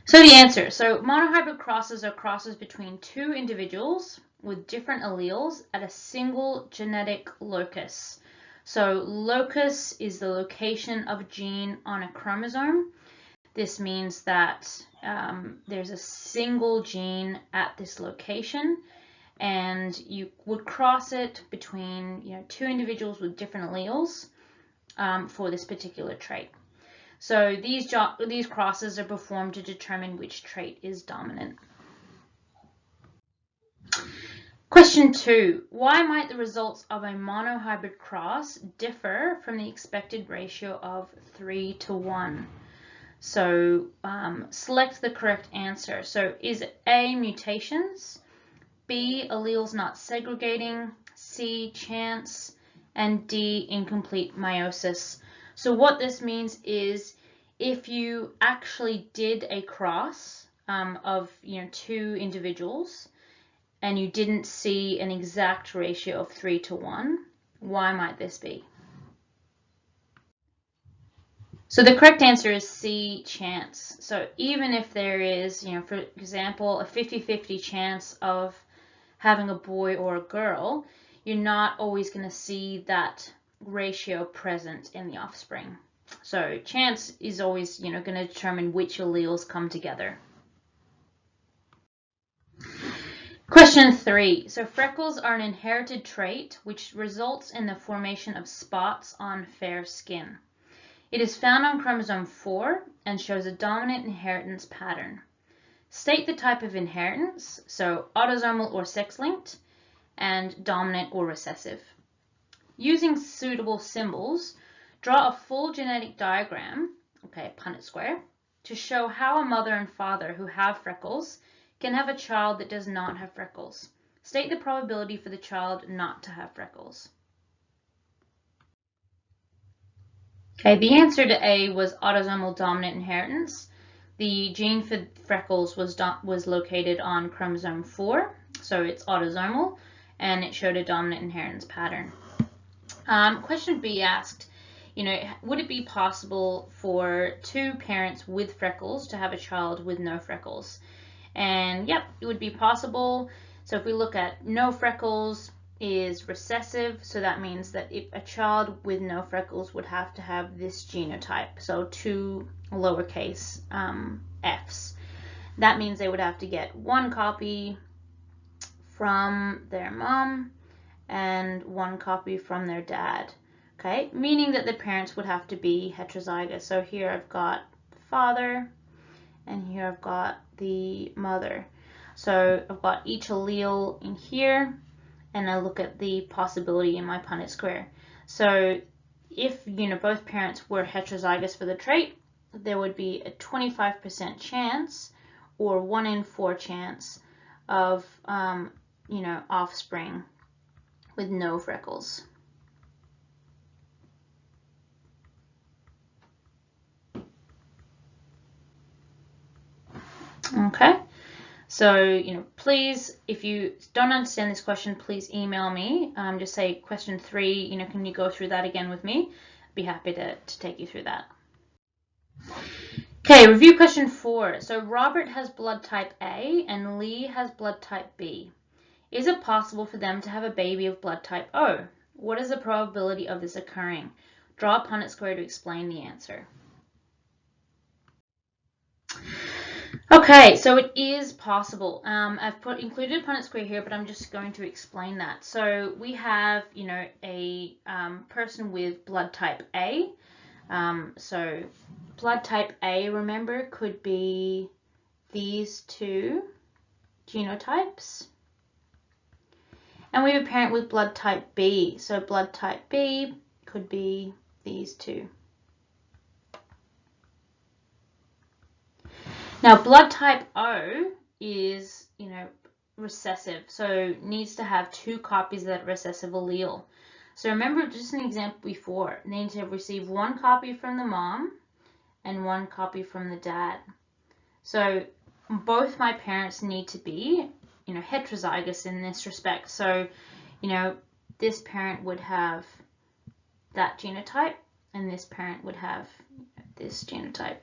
So the answer, monohybrid crosses are crosses between two individuals with different alleles at a single genetic locus. So locus is the location of a gene on a chromosome. This means that there's a single gene at this location, and you would cross it between two individuals with different alleles for this particular trait. So these crosses are performed to determine which trait is dominant. Question 2. Why might the results of a monohybrid cross differ from the expected ratio of 3:1? So select the correct answer. So is it A, mutations, B, alleles not segregating, C, chance, and D, incomplete meiosis? So what this means is if you actually did a cross of two individuals and you didn't see an exact ratio of 3:1, why might this be? So the correct answer is C, chance. So even if there is, for example, a 50-50 chance of having a boy or a girl, you're not always going to see that ratio present in the offspring. So chance is always, going to determine which alleles come together. Question 3. So freckles are an inherited trait which results in the formation of spots on fair skin. It is found on chromosome 4 and shows a dominant inheritance pattern. State the type of inheritance, so autosomal or sex-linked, and dominant or recessive. Using suitable symbols, draw a full genetic diagram, Punnett square, to show how a mother and father who have freckles can have a child that does not have freckles. State the probability for the child not to have freckles. The answer to A was autosomal dominant inheritance. The gene for freckles was located on chromosome 4, so it's autosomal, and it showed a dominant inheritance pattern. Question B asked, would it be possible for two parents with freckles to have a child with no freckles? And yep, it would be possible. So if we look at no freckles is recessive, so that means that if a child with no freckles would have to have this genotype, so two lowercase f's. That means they would have to get one copy from their mom and 1 copy from their dad. Okay, meaning that the parents would have to be heterozygous. So here I've got the father, and here I've got the mother. So I've got each allele in here, and I look at the possibility in my Punnett square. So if both parents were heterozygous for the trait, there would be a 25% chance, or 1 in 4 chance of offspring with no freckles. Okay, so please, if you don't understand this question, please email me. Just say question 3, can you go through that again with me? I'd be happy to take you through that. Okay, review question 4. So Robert has blood type A and Lee has blood type B. Is it possible for them to have a baby of blood type O? What is the probability of this occurring? Draw a Punnett square to explain the answer. Okay, so it is possible. I've included a Punnett square here, but I'm just going to explain that. So we have, a person with blood type A. So blood type A, remember, could be these 2 genotypes. And we have a parent with blood type B. So blood type B could be these 2. Now, blood type O is, recessive, so needs to have 2 copies of that recessive allele. So remember, just an example before, they need to receive 1 copy from the mom and 1 copy from the dad. So both my parents need to be, heterozygous in this respect. So, this parent would have that genotype, and this parent would have this genotype.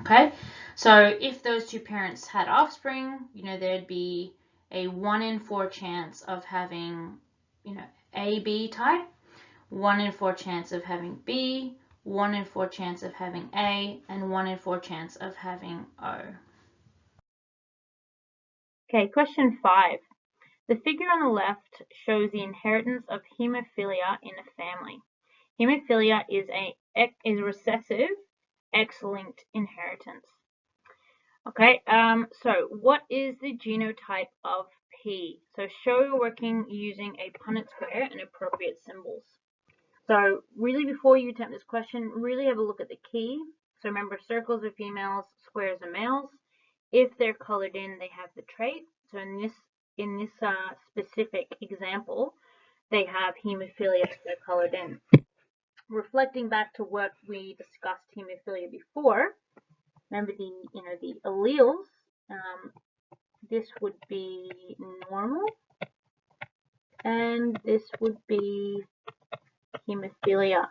Okay, so if those 2 parents had offspring, there'd be a 1 in 4 chance of having, AB type, 1 in 4 chance of having B, 1 in 4 chance of having A, and 1 in 4 chance of having O. Okay, question 5. The figure on the left shows the inheritance of hemophilia in a family. Hemophilia is a recessive X-linked inheritance. Okay, so what is the genotype of P? So show you're working using a Punnett square and appropriate symbols. So really, before you attempt this question, really have a look at the key. So remember, circles are females, squares are males. If they're colored in, they have the trait. So in this specific example, they have hemophilia if they're colored in. Reflecting back to what we discussed hemophilia before, remember the alleles. This would be normal, and this would be hemophilia.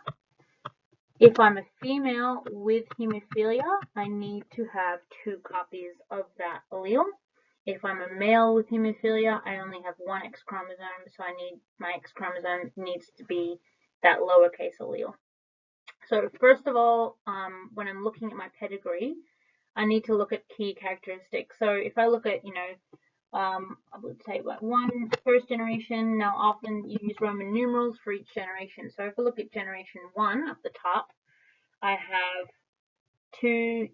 If I'm a female with hemophilia, I need to have 2 copies of that allele. If I'm a male with hemophilia, I only have 1 X chromosome, so my X chromosome needs to be that lowercase allele. So first of all, when I'm looking at my pedigree, I need to look at key characteristics. So if I look at, I would say what 1 first generation. Now often you use Roman numerals for each generation. So if I look at generation 1 up the top, I have 2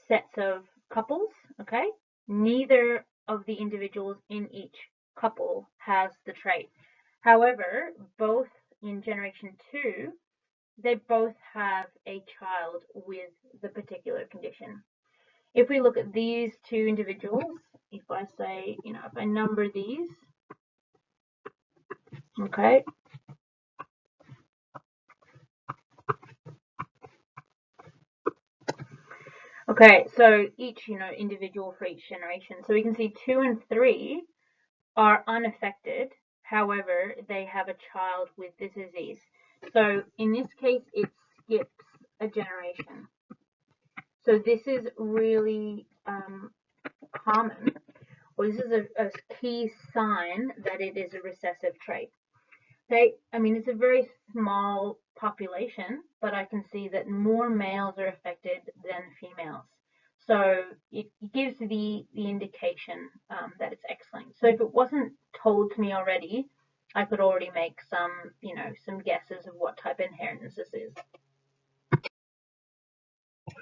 sets of couples. Okay, neither of the individuals in each couple has the trait. However, both in generation 2, they both have a child with the particular condition. If we look at these 2 individuals, if I say, if I number these, okay, okay, so each, individual for each generation. So we can see 2 and 3 are unaffected. However, they have a child with this disease. So in this case, it skips a generation. So this is really common, or this is a key sign that it is a recessive trait. I mean, it's a very small population, but I can see that more males are affected than females. So it gives the indication that it's X-linked. So if it wasn't told to me already, I could already make some, some guesses of what type of inheritance this is.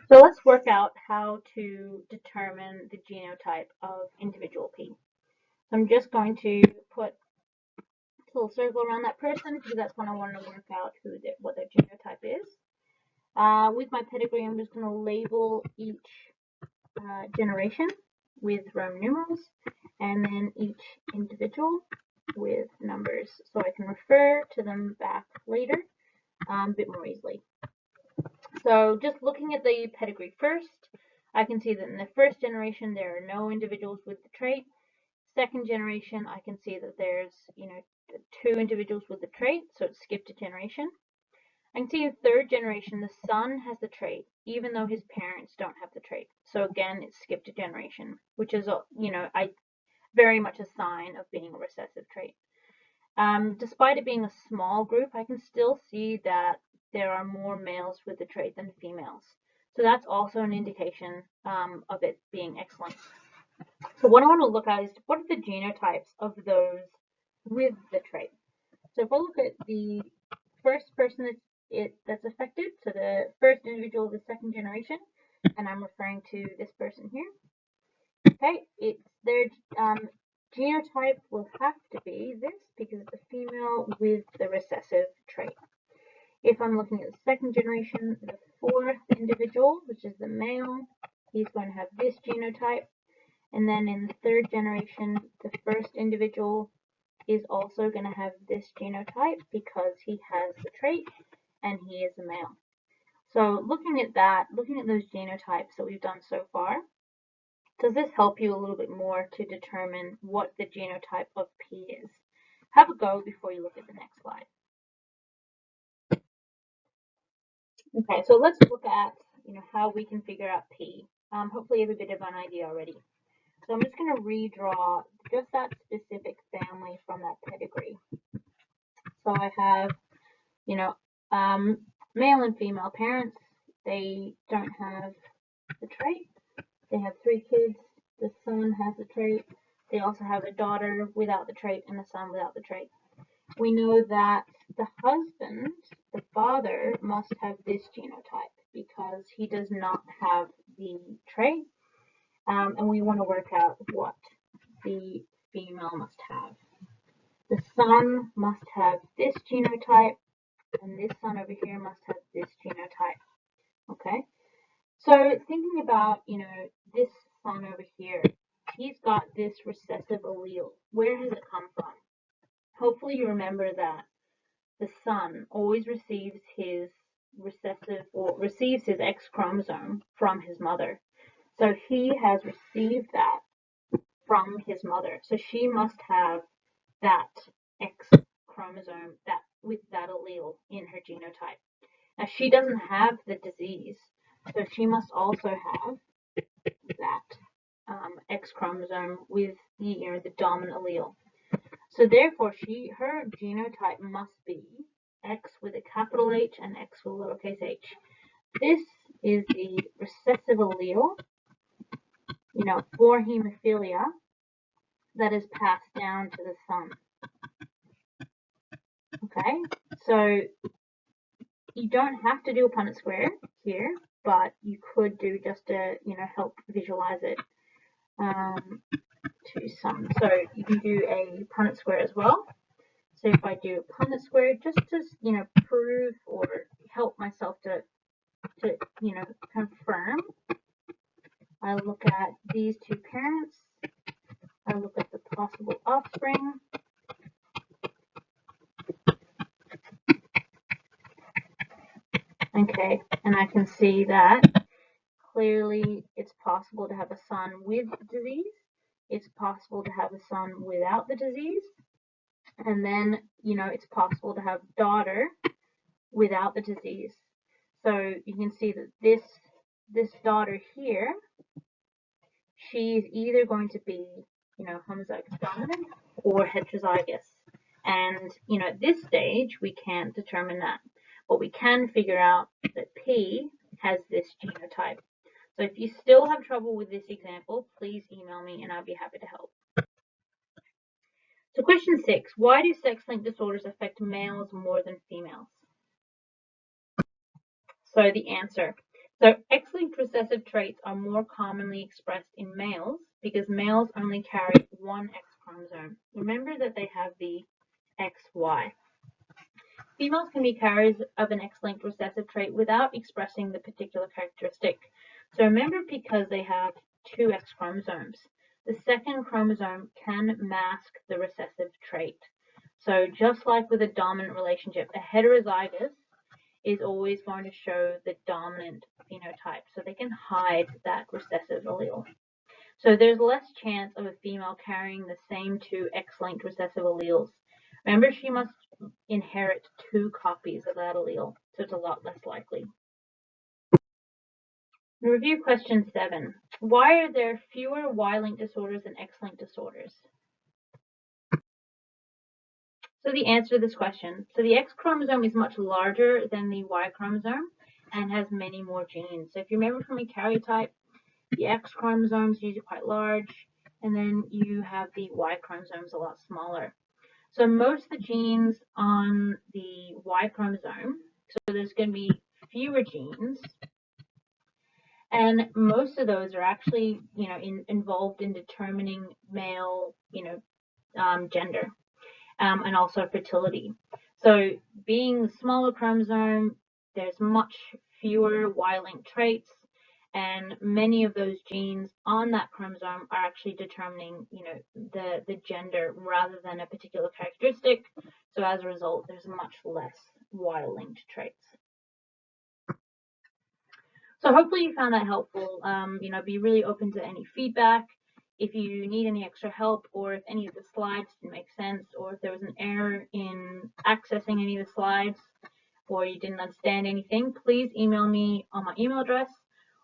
So let's work out how to determine the genotype of individual P. So I'm just going to put a little circle around that person because that's when I want to work out what their genotype is. With my pedigree, I'm just going to label each generation with Roman numerals and then each individual with numbers so I can refer to them back later a bit more easily. So just looking at the pedigree first, I can see that in the first generation there are no individuals with the trait. Second generation, I can see that there's 2 individuals with the trait, so it's skipped a generation. I can see in third generation the son has the trait, even though his parents don't have the trait. So again, it's skipped a generation, which is very much a sign of being a recessive trait. Despite it being a small group, I can still see that there are more males with the trait than females. So that's also an indication of it being X-linked. So what I want to look at is what are the genotypes of those with the trait. So if I look at the first person that's affected, so the first individual of the second generation, and I'm referring to this person here. Okay, their genotype will have to be this because it's a female with the recessive trait. If I'm looking at the second generation, the fourth individual, which is the male, he's going to have this genotype. And then in the third generation, the first individual is also going to have this genotype because he has the trait and he is a male. So looking at those genotypes that we've done so far, does this help you a little bit more to determine what the genotype of P is? Have a go before you look at the next slide. Okay, so let's look at how we can figure out P. Hopefully you have a bit of an idea already. So I'm just going to redraw just that specific family from that pedigree. So I have, male and female parents. They don't have the trait. They have 3 kids. The son has the trait. They also have a daughter without the trait and a son without the trait. We know that the husband, the father, must have this genotype because he does not have the trait. And we want to work out what the female must have. The son must have this genotype, and this son over here must have this genotype. Okay? So thinking about, this son over here, he's got this recessive allele. Where has it come from? Hopefully you remember that the son always receives his X chromosome from his mother. So he has received that from his mother. So she must have that X chromosome with that allele in her genotype. Now she doesn't have the disease, so she must also have that X chromosome with the dominant allele. So therefore, her genotype must be X with a capital H and X with a lowercase h. This is the recessive allele, for hemophilia that is passed down to the son. Okay, so you don't have to do a Punnett square here, but you could do just to help visualize it to some. So you can do a Punnett square as well. So if I do a Punnett square, just to prove or help myself to confirm, I look at these 2 parents. I look at the possible offspring. Okay, and I can see that clearly it's possible to have a son with disease. It's possible to have a son without the disease. And then, it's possible to have a daughter without the disease. So you can see that this daughter here, she's either going to be, homozygous dominant or heterozygous. And, at this stage, we can't determine that. But we can figure out that P has this genotype. So if you still have trouble with this example, please email me and I'll be happy to help. So question 6, why do sex-linked disorders affect males more than females? So the answer. So X-linked recessive traits are more commonly expressed in males because males only carry one X chromosome. Remember that they have the XY. Females can be carriers of an X-linked recessive trait without expressing the particular characteristic. So remember, because they have two X chromosomes, the second chromosome can mask the recessive trait. So just like with a dominant relationship, a heterozygous is always going to show the dominant phenotype, so they can hide that recessive allele. So there's less chance of a female carrying the same two X-linked recessive alleles. Remember, she must inherit 2 copies of that allele, so it's a lot less likely. Review question 7. Why are there fewer Y-linked disorders than X-linked disorders? So the answer to this question. So the X chromosome is much larger than the Y chromosome and has many more genes. So if you remember from a karyotype, the X chromosome is usually quite large, and then you have the Y chromosomes a lot smaller. So most of the genes on the Y chromosome, so there's going to be fewer genes, and most of those are actually, involved in determining male, gender, and also fertility. So being the smaller chromosome, there's much fewer Y-linked traits, and many of those genes on that chromosome are actually determining, the gender rather than a particular characteristic. So as a result, there's much less Y-linked traits. So hopefully you found that helpful. Be really open to any feedback. If you need any extra help, or if any of the slides didn't make sense, or if there was an error in accessing any of the slides, or you didn't understand anything, please email me on my email address,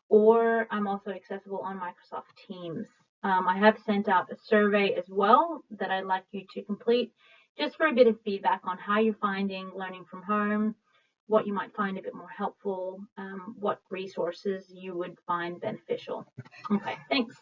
or I'm also accessible on Microsoft Teams. I have sent out a survey as well that I'd like you to complete, just for a bit of feedback on how you're finding learning from home, what you might find a bit more helpful, what resources you would find beneficial. Okay, thanks.